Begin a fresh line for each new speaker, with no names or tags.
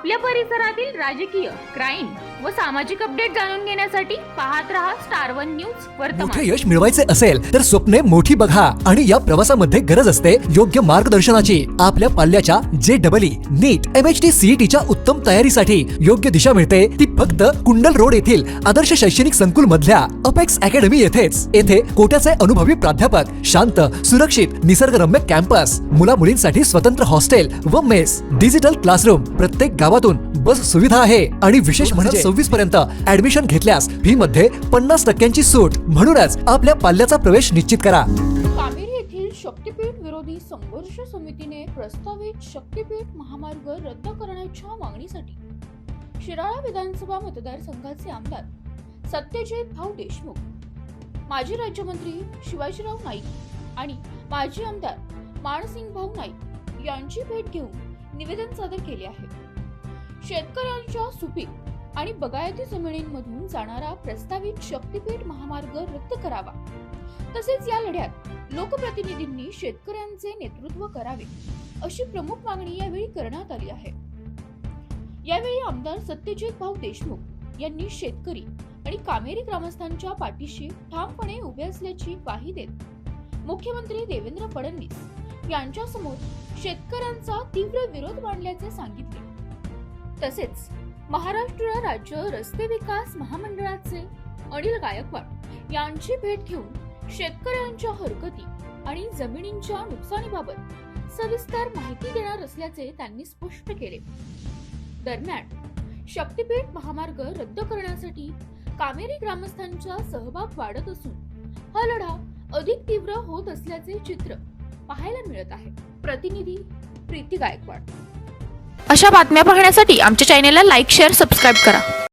आपल्या परिसरातील राजकीय, क्राईम व सामाजिक अपडेट जाणून घेण्यासाठी पाहत रहा स्टार वन न्यूज वर्तमान।
मोठे यश मिळवायचे असेल तर स्वप्ने मोठी बघा आणि या प्रवासामध्ये गरज असते योग्य मार्गदर्शनाची। आपल्या पाल्याच्या JEE, नीट, MHT, CETच्या उत्तम तयारीसाठी योग्य दिशा मिळते ती फक्त कुंडल रोड येथील आदर्श शैक्षणिक संकुल मधल्या अपेक्स अकॅडमी येथेच। येथे कोट्याचे अनुभवी प्राध्यापक, शांत, सुरक्षित, निसर्गरम्य कॅम्पस, मुला मुलींसाठी स्वतंत्र हॉस्टेल व मेस, डिजिटल क्लासरूम, प्रत्येक गावातून बस सुविधा आहे आणि विशेष म्हणजे 26 पर्यंत ऍडमिशन घेतल्यास फी मध्ये 50% सूट। म्हणूनच आपल्या पाल्याचा प्रवेश निश्चित करा।
कामेरी येथील शक्तीपीठ विरोधी संघर्ष समितीने प्रस्तावित शक्तीपीठ महामार्ग रद्द करण्याच्या मागणीसाठी शिराळा विधानसभा मतदारसंघाचे आमदार सत्यजित भाऊ देशमुख, माजी राज्यमंत्री शिवाजीराव नाईक आणि माजी आमदार मानसिंग भाऊ नाईक यांची भेट घेऊन निवेदन सादर केले आहे। शेतकऱ्यांच्या सुपीक आणि बागायती जमिनींमधून जाणारा प्रस्तावित शक्तीपीठ महामार्ग रद्द करावा, तसेच या लढ्यात लोकप्रतिनिधींनी शेतकऱ्यांचे नेतृत्व करावे अशी प्रमुख मागणी यावेळी करण्यात आली आहे। यावेळी आमदार सत्यजित भाऊ देशमुख यांनी शेतकरी आणि कामेरी ग्रामस्थांच्या पाठीशी ठामपणे उभे असल्याची ग्वाही देत मुख्यमंत्री देवेंद्र फडणवीस यांच्या समोर शेतकऱ्यांचा तीव्र विरोध मांडल्याचे सांगितले। तसेच महाराष्ट्र राज्य रस्ते विकास महामंडळाचे अनिल गायकवाड यांची भेट घेऊन शेतकऱ्यांच्या हरकती आणि जमिनींच्या नुकसानीबाबत सविस्तर माहिती देणार असल्याचे त्यांनी स्पष्ट केले। दरम्यान शक्तीपीठ महामार्ग रद्द करण्यासाठी कामेरी ग्रामस्थांचा सहभाग वाढत असून हा लढा अधिक तीव्र होत असल्याचे चित्र पाहायला मिळत आहे। प्रतिनिधी प्रीती गायकवाड।
अशा बातम्या पाहण्यासाठी आमच्या चॅनेलला लाईक, शेअर, सबस्क्राईब करा।